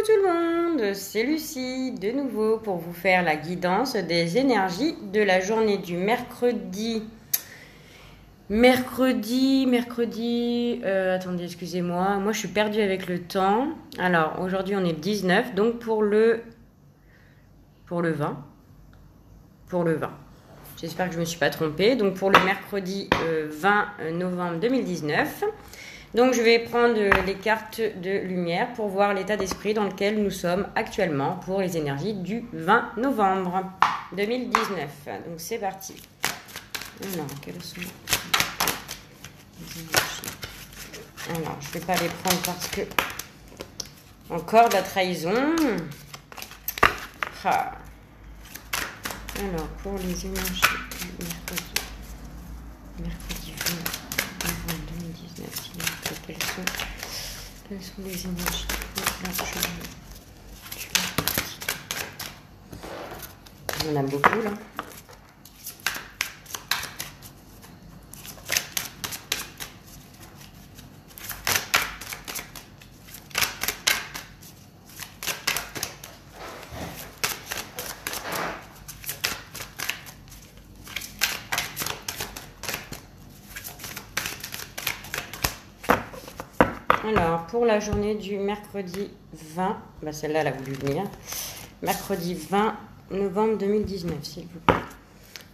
tout le monde, c'est Lucie de nouveau pour vous faire la guidance des énergies de la journée du mercredi. Attendez, excusez-moi, moi je suis perdue avec le temps. Alors aujourd'hui on est le 19, donc pour le 20. J'espère que je ne me suis pas trompée. Donc pour le mercredi 20 novembre 2019. Donc je vais prendre les cartes de lumière pour voir l'état d'esprit dans lequel nous sommes actuellement pour les énergies du 20 novembre 2019. Donc c'est parti. Alors, quelles sont les énergies? Alors, je ne vais pas les prendre parce que... Encore de la trahison. Ah. Alors, pour les énergies du mercredi 20 novembre 2019, quelles sont les énergies de la journée du mercredi? On en a beaucoup là. Alors, pour la journée du mercredi 20, celle-là, elle a voulu venir. Mercredi 20 novembre 2019, s'il vous plaît.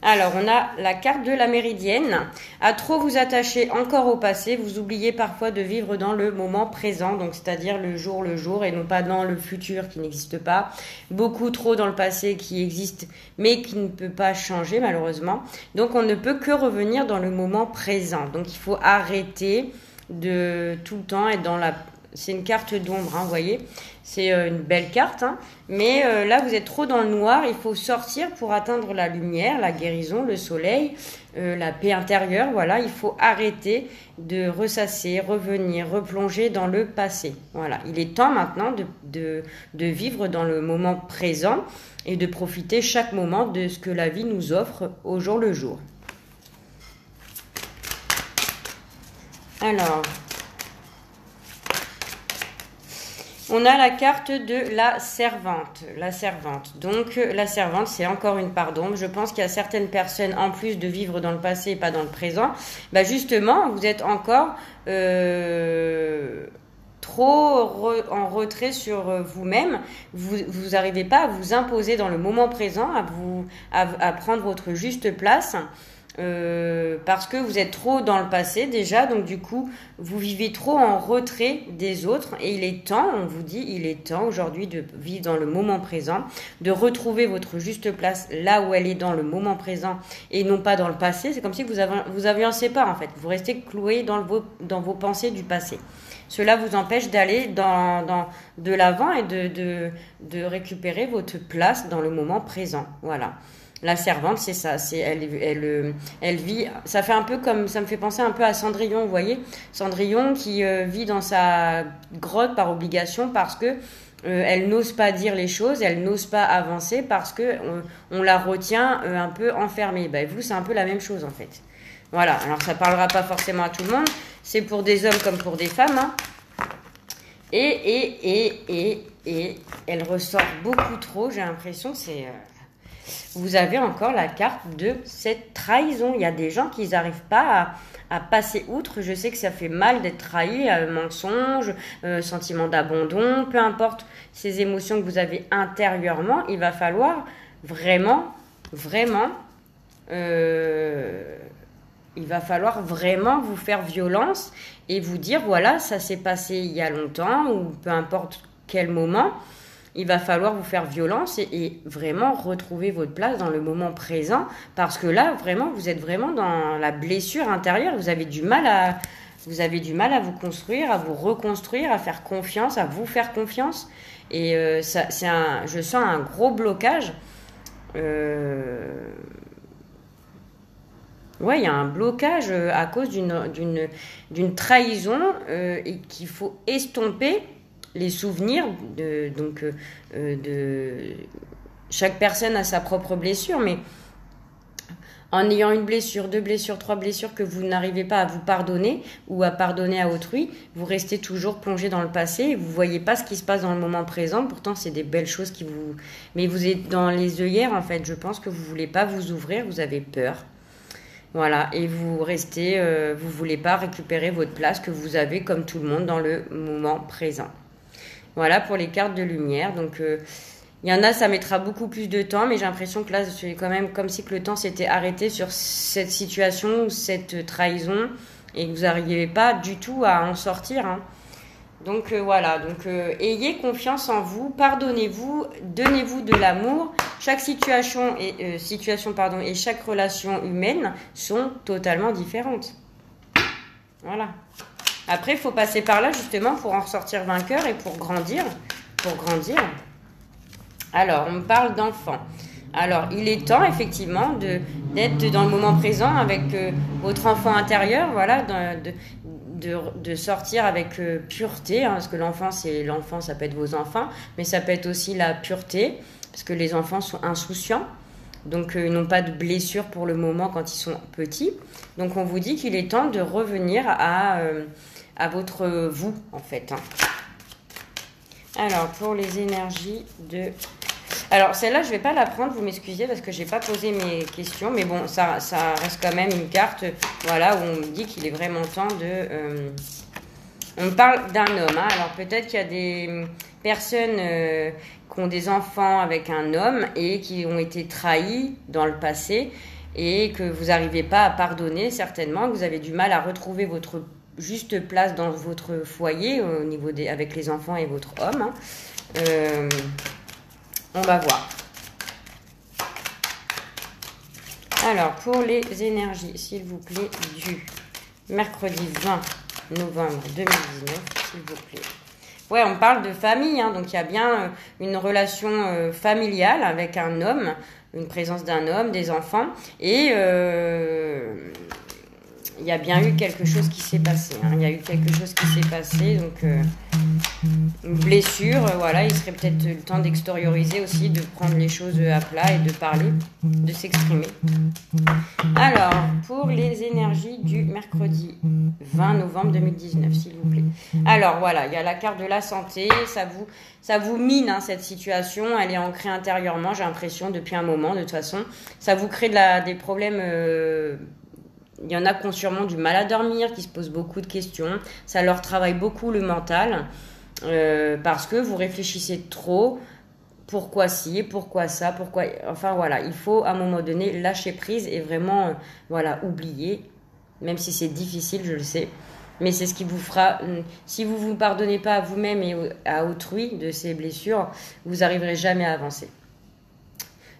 Alors, on a la carte de la méridienne. À trop vous attacher encore au passé, vous oubliez parfois de vivre dans le moment présent, donc c'est-à-dire le jour, et non pas dans le futur qui n'existe pas. Beaucoup trop dans le passé qui existe, mais qui ne peut pas changer malheureusement. Donc, on ne peut que revenir dans le moment présent. Donc, il faut arrêter de tout le temps être dans la... C'est une carte d'ombre, hein, vous voyez. C'est une belle carte, hein, mais là, vous êtes trop dans le noir. Il faut sortir pour atteindre la lumière, la guérison, le soleil, la paix intérieure. Voilà, il faut arrêter de ressasser, revenir, replonger dans le passé. Voilà, il est temps maintenant de vivre dans le moment présent et de profiter chaque moment de ce que la vie nous offre au jour le jour. Alors, on a la carte de la servante. Donc, la servante, c'est encore une part d'ombre. Je pense qu'il y a certaines personnes, en plus de vivre dans le passé et pas dans le présent, justement, vous êtes encore trop en retrait sur vous-même. Vous n'arrivez pas à vous imposer dans le moment présent, à prendre votre juste place. Parce que vous êtes trop dans le passé déjà, donc du coup vous vivez trop en retrait des autres et il est temps, on vous dit, il est temps aujourd'hui de vivre dans le moment présent, de retrouver votre juste place là où elle est dans le moment présent et non pas dans le passé. C'est comme si vous aviez pas en fait, vous restez cloué dans vos pensées du passé. Cela vous empêche d'aller de l'avant et de récupérer votre place dans le moment présent. Voilà. La servante, c'est ça, elle vit, ça me fait penser un peu à Cendrillon, vous voyez, Cendrillon qui vit dans sa grotte par obligation parce que elle n'ose pas dire les choses, elle n'ose pas avancer parce que on la retient un peu enfermée. Vous, c'est un peu la même chose en fait. Voilà, alors ça parlera pas forcément à tout le monde, c'est pour des hommes comme pour des femmes, hein. Et elle ressort beaucoup trop, j'ai l'impression, vous avez encore la carte de cette trahison. Il y a des gens qui n'arrivent pas à passer outre. Je sais que ça fait mal d'être trahi, mensonge, sentiment d'abandon, peu importe ces émotions que vous avez intérieurement, il va falloir vraiment vous faire violence et vous dire voilà, ça s'est passé il y a longtemps ou peu importe quel moment. Il va falloir vous faire violence et vraiment retrouver votre place dans le moment présent parce que là, vraiment, vous êtes vraiment dans la blessure intérieure. Vous avez du mal à vous construire, à vous reconstruire, à faire confiance, à vous faire confiance. Et je sens un gros blocage. Il y a un blocage à cause d'une trahison et qu'il faut estomper. Les souvenirs de chaque personne a sa propre blessure, mais en ayant une blessure, deux blessures, trois blessures que vous n'arrivez pas à vous pardonner ou à pardonner à autrui, vous restez toujours plongé dans le passé et vous voyez pas ce qui se passe dans le moment présent. Pourtant, c'est des belles choses qui vous... Mais vous êtes dans les œillères, en fait. Je pense que vous voulez pas vous ouvrir, vous avez peur. Voilà, et vous restez, vous voulez pas récupérer votre place que vous avez comme tout le monde dans le moment présent. Voilà pour les cartes de lumière. Donc, il y en a, ça mettra beaucoup plus de temps, mais j'ai l'impression que là, c'est quand même comme si que le temps s'était arrêté sur cette situation ou cette trahison et que vous n'arrivez pas du tout à en sortir. Hein. Donc voilà, donc ayez confiance en vous, pardonnez-vous, donnez-vous de l'amour. Chaque situation et chaque relation humaine sont totalement différentes. Voilà. Après, il faut passer par là justement pour en ressortir vainqueur et pour grandir. Alors, on me parle d'enfant. Alors, il est temps effectivement d'être dans le moment présent avec votre enfant intérieur, voilà, de sortir avec pureté, hein, parce que l'enfant, ça peut être vos enfants, mais ça peut être aussi la pureté, parce que les enfants sont insouciants, donc ils n'ont pas de blessures pour le moment quand ils sont petits. Donc on vous dit qu'il est temps de revenir à votre vous, en fait. Hein. Alors, pour les énergies de... Alors, celle-là, je ne vais pas la prendre, vous m'excusez, parce que je n'ai pas posé mes questions. Mais bon, ça reste quand même une carte, voilà, où on me dit qu'il est vraiment temps de... On me parle d'un homme. Hein. Alors, peut-être qu'il y a des personnes qui ont des enfants avec un homme et qui ont été trahis dans le passé et que vous n'arrivez pas à pardonner, certainement, que vous avez du mal à retrouver votre juste place dans votre foyer au niveau avec les enfants et votre homme. Hein. On va voir. Alors, pour les énergies, s'il vous plaît, du mercredi 20 novembre 2019, s'il vous plaît. Ouais, on parle de famille, hein, donc il y a bien une relation familiale avec un homme, une présence d'un homme, des enfants, et il y a bien eu quelque chose qui s'est passé. Hein. Il y a eu quelque chose qui s'est passé, donc une blessure, voilà, il serait peut-être le temps d'extérioriser aussi, de prendre les choses à plat et de parler, de s'exprimer. Alors, pour les énergies du mercredi 20 novembre 2019, s'il vous plaît. Alors, voilà, il y a la carte de la santé, ça vous mine, hein, cette situation, elle est ancrée intérieurement, j'ai l'impression, depuis un moment, de toute façon. Ça vous crée des problèmes... Il y en a qui ont sûrement du mal à dormir, qui se posent beaucoup de questions. Ça leur travaille beaucoup le mental parce que vous réfléchissez trop. Pourquoi ci, pourquoi ça, pourquoi... Enfin voilà, il faut à un moment donné lâcher prise et vraiment voilà, oublier. Même si c'est difficile, je le sais. Mais c'est ce qui vous fera... Si vous ne vous pardonnez pas à vous-même et à autrui de ces blessures, vous n'arriverez jamais à avancer.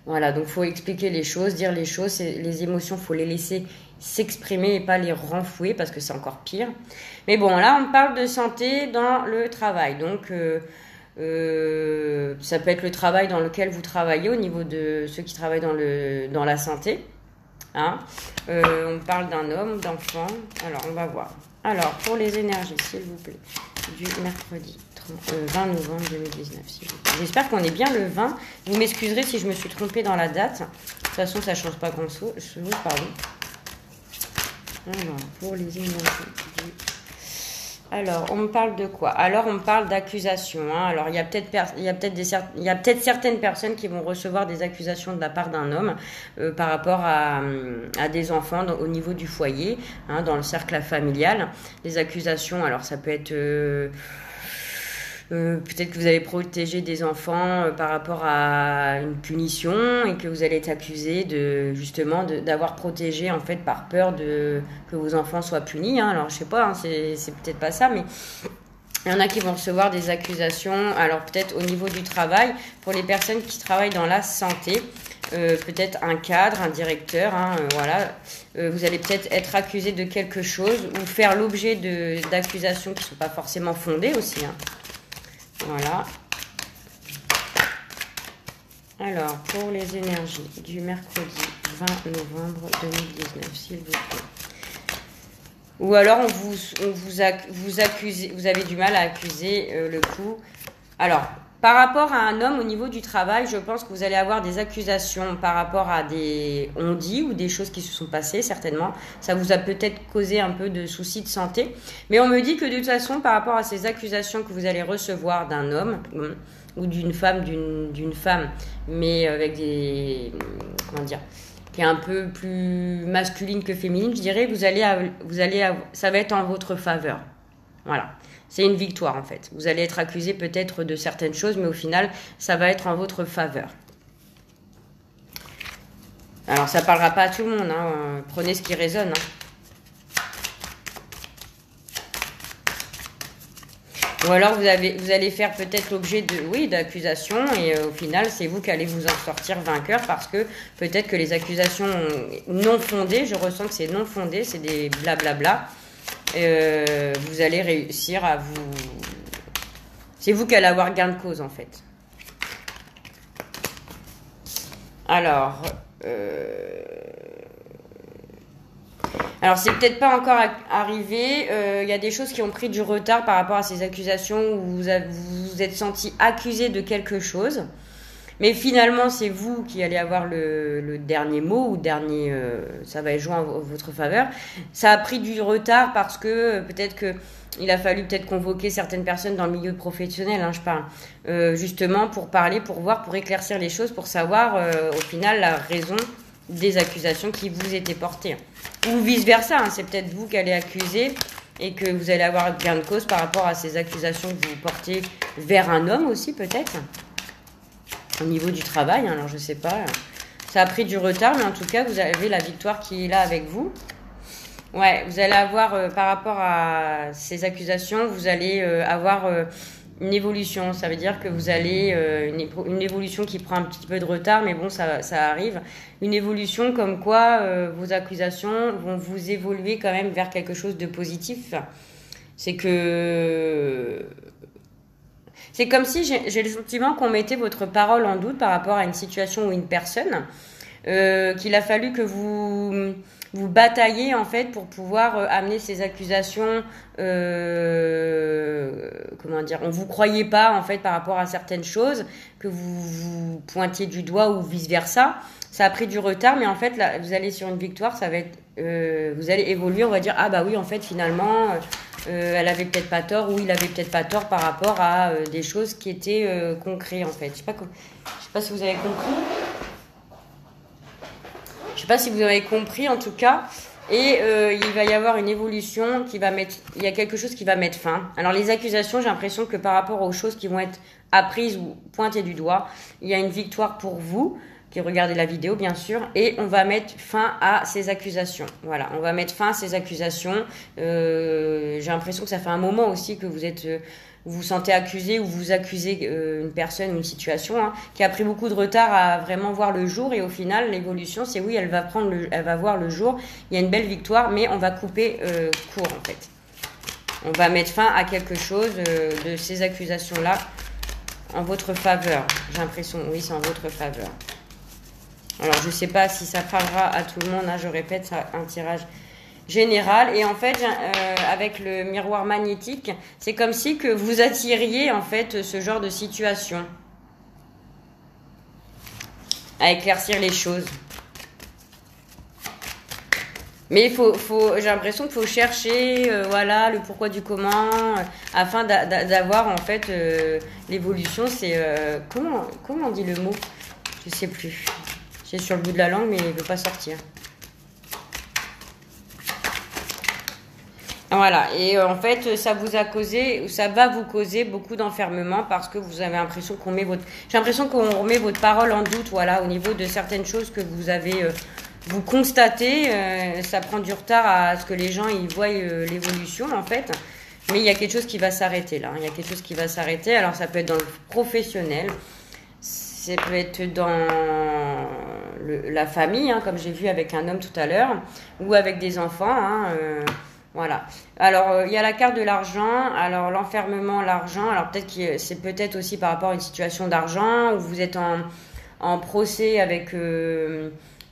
Voilà, donc il faut expliquer les choses, dire les choses. Les émotions, il faut les laisser s'exprimer et pas les renfouer parce que c'est encore pire. Mais bon, là, on parle de santé dans le travail. Donc, ça peut être le travail dans lequel vous travaillez au niveau de ceux qui travaillent dans la santé. Hein. On parle d'un homme, d'enfant. Alors, on va voir. Alors, pour les énergies, s'il vous plaît, du mercredi 20 novembre 2019, s'il vous plaît. J'espère qu'on est bien le 20. Vous m'excuserez si je me suis trompée dans la date. De toute façon, ça ne change pas grand-chose. Pardon. Alors, pour les énergies Alors, on me parle de quoi? Alors, on me parle d'accusation. Hein. Alors, il y a peut-être certaines personnes qui vont recevoir des accusations de la part d'un homme par rapport à des enfants au niveau du foyer, hein, dans le cercle familial. Les accusations, alors ça peut être... peut-être que vous avez protégé des enfants par rapport à une punition et que vous allez être accusé d'avoir protégé en fait par peur que vos enfants soient punis. Hein. Alors je sais pas, hein, c'est peut-être pas ça, mais il y en a qui vont recevoir des accusations. Alors peut-être au niveau du travail, pour les personnes qui travaillent dans la santé, peut-être un cadre, un directeur, hein, voilà. Vous allez peut-être être accusé de quelque chose ou faire l'objet d'accusations qui ne sont pas forcément fondées aussi. Hein. Voilà. Alors, pour les énergies du mercredi 20 novembre 2019, s'il vous plaît. Ou alors, vous accusez, vous avez du mal à accuser le coup. Alors, Par rapport à un homme au niveau du travail, je pense que vous allez avoir des accusations par rapport à des on-dit ou des choses qui se sont passées, certainement. Ça vous a peut-être causé un peu de soucis de santé. Mais on me dit que de toute façon, par rapport à ces accusations que vous allez recevoir d'un homme ou d'une femme, mais avec des... comment dire, qui est un peu plus masculine que féminine, je dirais, ça va être en votre faveur. Voilà. C'est une victoire en fait. Vous allez être accusé peut-être de certaines choses, mais au final, ça va être en votre faveur. Alors, ça parlera pas à tout le monde. Hein. Prenez ce qui résonne. Ou alors, vous allez faire peut-être l'objet d'accusations et au final, c'est vous qui allez vous en sortir vainqueur parce que peut-être que les accusations non fondées, je ressens que c'est non fondé, c'est des blablabla. Vous allez réussir à vous... C'est vous qui allez avoir gain de cause, en fait. Alors... Alors, c'est peut-être pas encore arrivé. Il y a des choses qui ont pris du retard par rapport à ces accusations où vous vous êtes senti accusé de quelque chose. Mais finalement, c'est vous qui allez avoir le dernier mot ou ça va être joué en votre faveur. Ça a pris du retard parce que peut-être que il a fallu peut-être convoquer certaines personnes dans le milieu professionnel, hein, je parle, justement pour parler, pour voir, pour éclaircir les choses, pour savoir au final la raison des accusations qui vous étaient portées. Ou vice-versa, hein, c'est peut-être vous qui allez accuser et que vous allez avoir gain de cause par rapport à ces accusations que vous portez vers un homme aussi peut-être. Au niveau du travail, alors je sais pas, ça a pris du retard, mais en tout cas, vous avez la victoire qui est là avec vous. Ouais, vous allez avoir, par rapport à ces accusations, vous allez avoir une évolution. Ça veut dire que vous allez, une évolution qui prend un petit peu de retard, mais bon, ça arrive. Une évolution comme quoi vos accusations vont vous évoluer quand même vers quelque chose de positif. C'est que... C'est comme si j'ai le sentiment qu'on mettait votre parole en doute par rapport à une situation ou une personne, qu'il a fallu que vous batailliez en fait pour pouvoir amener ces accusations. Comment dire, on vous croyait pas en fait par rapport à certaines choses que vous pointiez du doigt ou vice versa. Ça a pris du retard, mais en fait là, vous allez sur une victoire, ça va être, vous allez évoluer, on va dire ah bah oui en fait finalement. Elle avait peut-être pas tort ou il avait peut-être pas tort par rapport à des choses qui étaient concrètes en fait. Je sais pas si vous avez compris. Je sais pas si vous avez compris en tout cas. Et il va y avoir une évolution il y a quelque chose qui va mettre fin. Alors les accusations, j'ai l'impression que par rapport aux choses qui vont être apprises ou pointées du doigt, il y a une victoire pour vous qui regardez la vidéo bien sûr, et on va mettre fin à ces accusations. Voilà, on va mettre fin à ces accusations. J'ai l'impression que ça fait un moment aussi que vous vous sentez accusé ou vous accusez une personne ou une situation qui a pris beaucoup de retard à vraiment voir le jour, et au final l'évolution c'est oui, elle va voir le jour. Il y a une belle victoire, mais on va couper court en fait. On va mettre fin à quelque chose de ces accusations là en votre faveur. J'ai l'impression, oui, c'est en votre faveur. Alors, je ne sais pas si ça parlera à tout le monde. Hein, je répète, c'est un tirage général. Et en fait, avec le miroir magnétique, c'est comme si que vous attiriez en fait ce genre de situation à éclaircir les choses. Mais j'ai l'impression qu'il faut chercher, voilà, le pourquoi du comment, afin d'avoir en fait l'évolution. C'est comment on dit le mot? Je sais plus. J'ai sur le bout de la langue, mais il ne veut pas sortir. Voilà, et en fait, ça va vous causer beaucoup d'enfermement parce que vous avez l'impression j'ai l'impression qu'on remet votre parole en doute, voilà, au niveau de certaines choses que vous avez, vous constatez. Ça prend du retard à ce que les gens ils voient l'évolution en fait. Mais il y a quelque chose qui va s'arrêter là. Il y a quelque chose qui va s'arrêter. Alors ça peut être dans le professionnel. Ça peut être dans la famille, comme j'ai vu avec un homme tout à l'heure, ou avec des enfants. Voilà. Alors, il y a la carte de l'argent. Alors, l'enfermement, l'argent. Alors, c'est peut-être aussi par rapport à une situation d'argent, où vous êtes en procès avec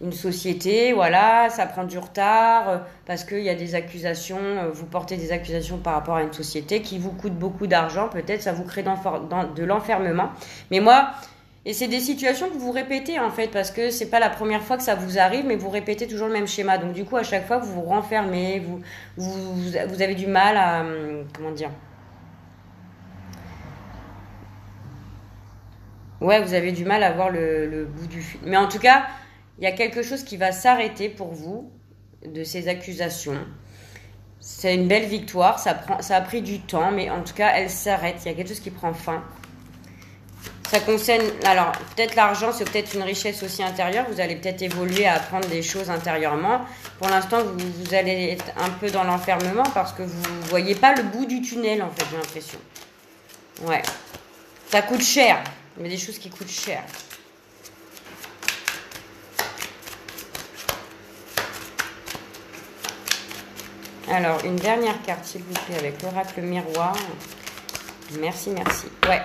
une société, voilà, ça prend du retard parce qu'il y a des accusations, vous portez des accusations par rapport à une société qui vous coûte beaucoup d'argent, peut-être ça vous crée de l'enfermement. Mais moi, et c'est des situations que vous répétez en fait, parce que c'est pas la première fois que ça vous arrive, mais vous répétez toujours le même schéma. Donc du coup, à chaque fois, vous vous renfermez, vous avez du mal à, comment dire, ouais, vous avez du mal à voir le bout du fil. Mais en tout cas, il y a quelque chose qui va s'arrêter pour vous de ces accusations. C'est une belle victoire, ça a pris du temps, mais en tout cas, elle s'arrête. Il y a quelque chose qui prend fin. Ça concerne, alors peut-être l'argent, c'est peut-être une richesse aussi intérieure. Vous allez peut-être évoluer à apprendre des choses intérieurement. Pour l'instant, vous allez être un peu dans l'enfermement parce que vous ne voyez pas le bout du tunnel, en fait, j'ai l'impression. Ouais. Ça coûte cher. Il y a des choses qui coûtent cher. Alors, une dernière carte, s'il vous plaît, avec l'oracle miroir. Merci, merci. Ouais.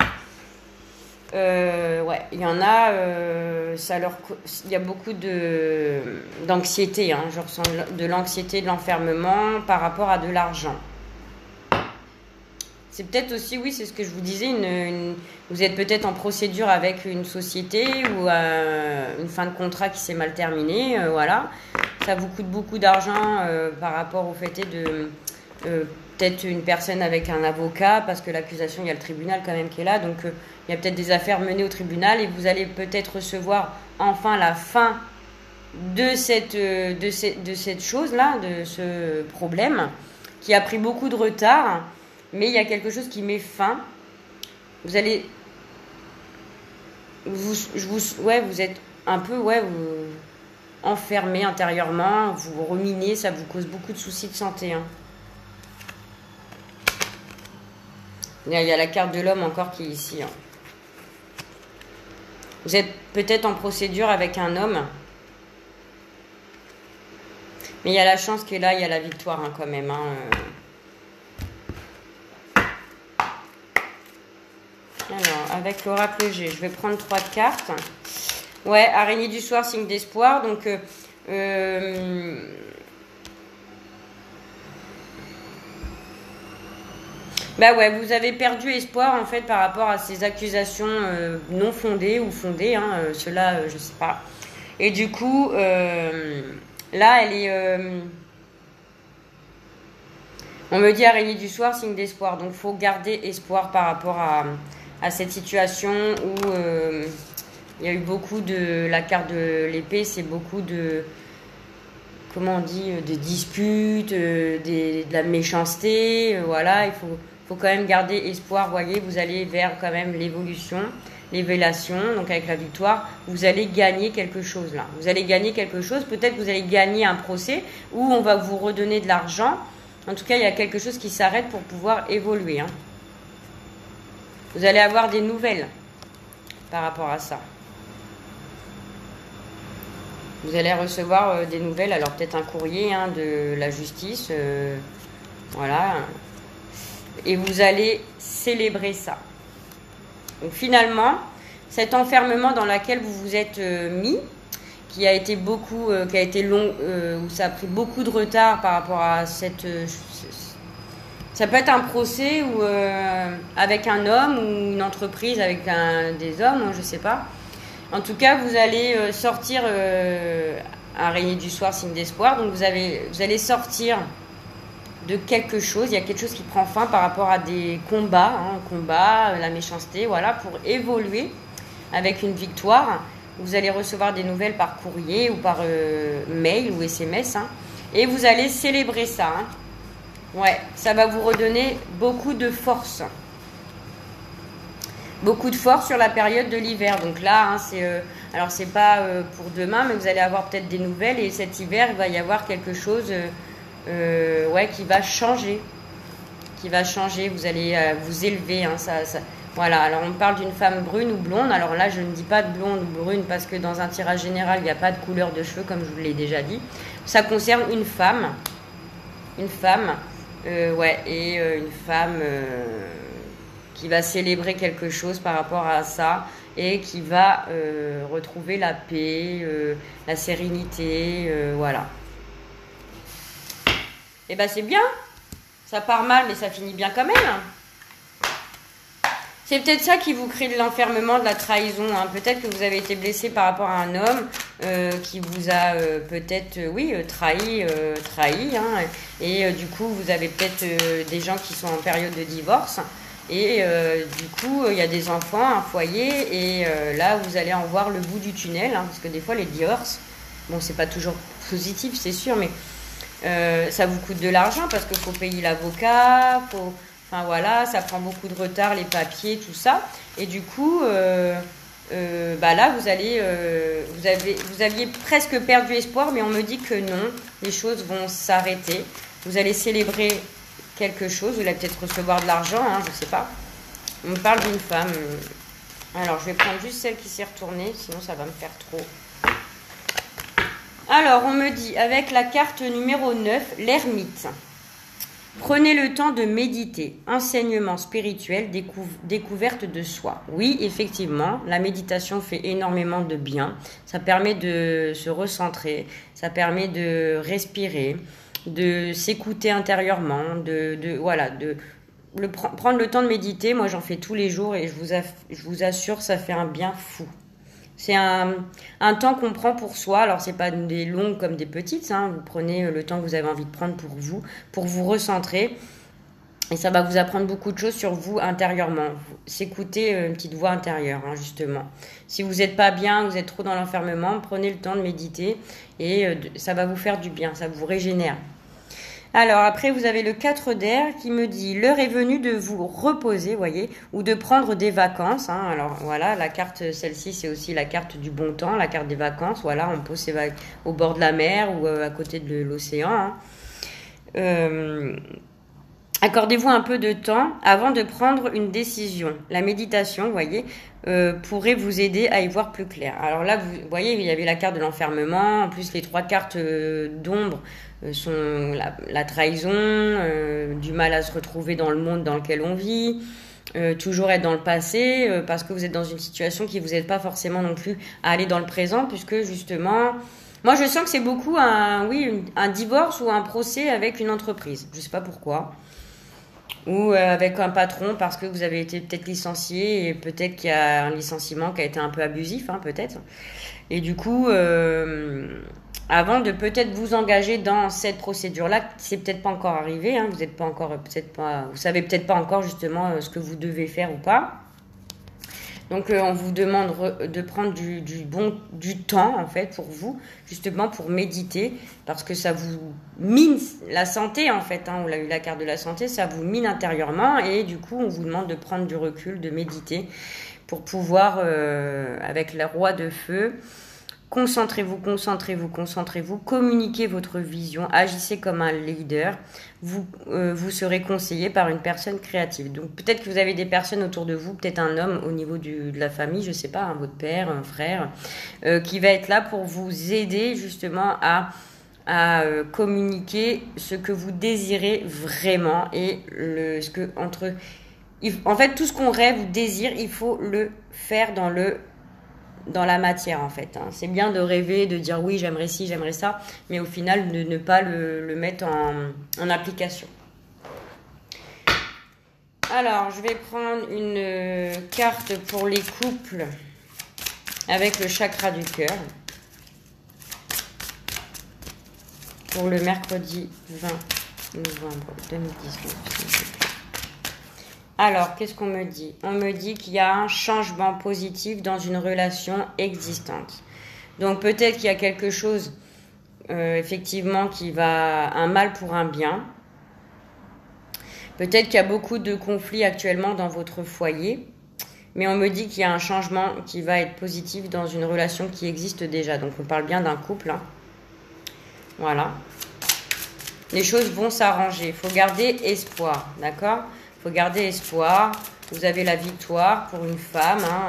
Ouais, il y en a, il y a beaucoup d'anxiété, hein, je ressens de l'anxiété, de l'enfermement par rapport à de l'argent. C'est peut-être aussi, oui, c'est ce que je vous disais, vous êtes peut-être en procédure avec une société ou une fin de contrat qui s'est mal terminée, voilà. Ça vous coûte beaucoup d'argent par rapport au fait de peut-être une personne avec un avocat, parce que l'accusation, il y a le tribunal quand même qui est là, donc il y a peut-être des affaires menées au tribunal et vous allez peut-être recevoir enfin la fin de cette chose-là, de ce problème qui a pris beaucoup de retard, mais il y a quelque chose qui met fin. Vous allez... vous êtes un peu enfermé intérieurement, vous ruminez, ça vous cause beaucoup de soucis de santé, hein. Il y a la carte de l'homme encore qui est ici, hein. Vous êtes peut-être en procédure avec un homme. Mais il y a la chance qui est là, il y a la victoire, hein, quand même, hein. Alors, avec l'oracle G, je vais prendre 3 cartes. Ouais, araignée du soir, signe d'espoir. Donc, bah ouais, vous avez perdu espoir en fait par rapport à ces accusations non fondées ou fondées, hein, cela je sais pas. Et du coup, là elle est, on me dit araignée du soir, signe d'espoir. Donc faut garder espoir par rapport à cette situation où il y a eu beaucoup de, la carte de l'épée, c'est beaucoup de, comment on dit, de disputes, de la méchanceté, voilà, il faut quand même garder espoir, voyez, vous allez vers quand même l'évolution, l'élévation, donc avec la victoire, vous allez gagner quelque chose là. Vous allez gagner quelque chose, peut-être que vous allez gagner un procès où on va vous redonner de l'argent. En tout cas, il y a quelque chose qui s'arrête pour pouvoir évoluer, hein. Vous allez avoir des nouvelles par rapport à ça. Vous allez recevoir des nouvelles, alors peut-être un courrier, hein, de la justice, voilà. Et vous allez célébrer ça. Donc finalement, cet enfermement dans lequel vous vous êtes mis, qui a été long, où ça a pris beaucoup de retard par rapport à cette... ça peut être un procès ou avec un homme ou une entreprise avec des hommes, je ne sais pas. En tout cas, vous allez sortir araignée du soir, signe d'espoir. Donc vous allez sortir de quelque chose. Il y a quelque chose qui prend fin par rapport à des combats, hein, la méchanceté, voilà, pour évoluer avec une victoire. Vous allez recevoir des nouvelles par courrier ou par mail ou SMS, hein, et vous allez célébrer ça, hein. Ouais, ça va vous redonner beaucoup de force. Beaucoup de force sur la période de l'hiver. Donc là, hein, alors c'est pas pour demain, mais vous allez avoir peut-être des nouvelles. Et cet hiver, il va y avoir quelque chose qui va changer. Vous allez vous élever, hein, voilà, alors on parle d'une femme brune ou blonde. Alors là, je ne dis pas de blonde ou brune parce que dans un tirage général, il n'y a pas de couleur de cheveux, comme je vous l'ai déjà dit. Ça concerne une femme. Une femme qui va célébrer quelque chose par rapport à ça et qui va retrouver la paix, la sérénité, voilà. Et ben c'est bien, ça part mal mais ça finit bien quand même. C'est peut-être ça qui vous crée de l'enfermement, de la trahison. Hein. Peut-être que vous avez été blessé par rapport à un homme qui vous a peut-être, trahi. Hein. Et du coup, vous avez peut-être des gens qui sont en période de divorce. Et du coup, il y a des enfants, un foyer. Et là, vous allez en voir le bout du tunnel. Hein, parce que des fois, les divorces, bon, c'est pas toujours positif, c'est sûr. Mais ça vous coûte de l'argent parce qu'il faut payer l'avocat, faut... Enfin voilà, ça prend beaucoup de retard, les papiers, tout ça. Et du coup, là, vous aviez presque perdu espoir, mais on me dit que non, les choses vont s'arrêter. Vous allez célébrer quelque chose, vous allez peut-être recevoir de l'argent, hein, je ne sais pas. On me parle d'une femme. Alors, je vais prendre juste celle qui s'est retournée, sinon ça va me faire trop. Alors, on me dit, avec la carte numéro 9, l'ermite. Prenez le temps de méditer, enseignement spirituel, découverte de soi. Oui, effectivement, la méditation fait énormément de bien. Ça permet de se recentrer, ça permet de respirer, de s'écouter intérieurement, prendre le temps de méditer. Moi, j'en fais tous les jours et je vous assure, ça fait un bien fou. C'est un temps qu'on prend pour soi. Alors, c'est pas des longues comme des petites. Hein. Vous prenez le temps que vous avez envie de prendre pour vous recentrer. Et ça va vous apprendre beaucoup de choses sur vous intérieurement. S'écouter une petite voix intérieure, hein, justement. Si vous n'êtes pas bien, vous êtes trop dans l'enfermement, prenez le temps de méditer et ça va vous faire du bien, ça vous régénère. Alors après, vous avez le 4 d'air qui me dit « L'heure est venue de vous reposer, voyez, ou de prendre des vacances. Hein. » Alors voilà, la carte, celle-ci, c'est aussi la carte du bon temps, la carte des vacances. Voilà, on pose ses vagues au bord de la mer ou à côté de l'océan. Hein. Accordez-vous un peu de temps avant de prendre une décision. La méditation, vous voyez, pourrait vous aider à y voir plus clair. Alors là, vous voyez, il y avait la carte de l'enfermement. En plus, les 3 cartes d'ombre sont la trahison, du mal à se retrouver dans le monde dans lequel on vit, toujours être dans le passé, parce que vous êtes dans une situation qui vous aide pas forcément non plus à aller dans le présent, puisque justement... Moi, je sens que c'est beaucoup un divorce ou un procès avec une entreprise. Je sais pas pourquoi. Ou avec un patron parce que vous avez été peut-être licencié et peut-être qu'il y a un licenciement qui a été un peu abusif, hein, peut-être. Et du coup, avant de peut-être vous engager dans cette procédure-là, c'est peut-être pas encore arrivé, hein, vous êtes pas encore, vous savez peut-être pas encore justement ce que vous devez faire ou pas. Donc on vous demande de prendre du temps en fait pour vous, justement pour méditer, parce que ça vous mine la santé en fait, hein, on a eu la carte de la santé, ça vous mine intérieurement et du coup on vous demande de prendre du recul, de méditer pour pouvoir, avec le roi de feu, concentrez-vous, communiquez votre vision, agissez comme un leader, vous serez conseillé par une personne créative. Donc peut-être que vous avez des personnes autour de vous, peut-être un homme au niveau de la famille, je sais pas, hein, votre père, un frère, qui va être là pour vous aider justement à communiquer ce que vous désirez vraiment et en fait tout ce qu'on rêve ou désire, il faut le faire dans la matière en fait. Hein. C'est bien de rêver, de dire oui j'aimerais ci, j'aimerais ça, mais au final de ne pas le mettre en application. Alors je vais prendre une carte pour les couples avec le chakra du cœur pour le mercredi 20 novembre 2019. Alors, qu'est-ce qu'on me dit? On me dit qu'il y a un changement positif dans une relation existante. Donc, peut-être qu'il y a quelque chose, effectivement, qui va un mal pour un bien. Peut-être qu'il y a beaucoup de conflits actuellement dans votre foyer. Mais on me dit qu'il y a un changement qui va être positif dans une relation qui existe déjà. Donc, on parle bien d'un couple. Hein. Voilà. Les choses vont s'arranger. Il faut garder espoir, d'accord ? Il faut garder espoir. Vous avez la victoire pour une femme, hein,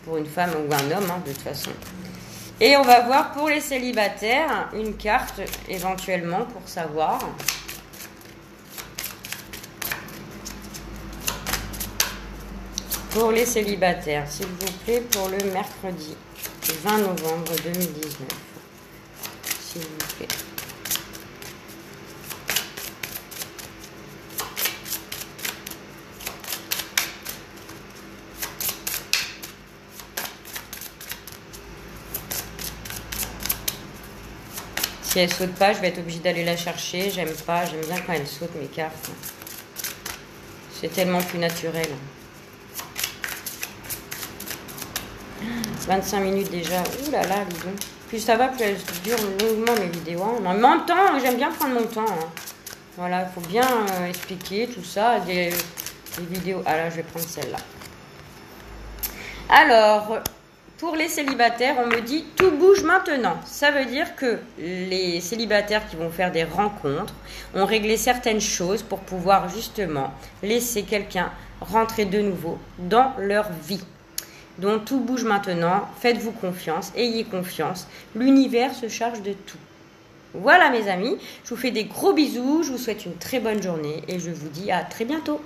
pour une femme ou un homme, hein, de toute façon. Et on va voir pour les célibataires une carte éventuellement pour savoir. Pour les célibataires, s'il vous plaît, pour le mercredi 20 novembre 2019. S'il vous plaît. Si elle saute pas, je vais être obligée d'aller la chercher. J'aime pas, j'aime bien quand elle saute mes cartes. C'est tellement plus naturel. 25 minutes déjà. Ouh là là, dis donc. Plus ça va, plus elles durent longuement mes vidéos. Hein. Mais en même temps, j'aime bien prendre mon temps. Hein. Voilà, il faut bien expliquer tout ça. Des vidéos. Ah là, je vais prendre celle-là. Alors, pour les célibataires, on me dit tout bouge maintenant. Ça veut dire que les célibataires qui vont faire des rencontres ont réglé certaines choses pour pouvoir justement laisser quelqu'un rentrer de nouveau dans leur vie. Donc tout bouge maintenant, faites-vous confiance, ayez confiance, l'univers se charge de tout. Voilà mes amis, je vous fais des gros bisous, je vous souhaite une très bonne journée et je vous dis à très bientôt.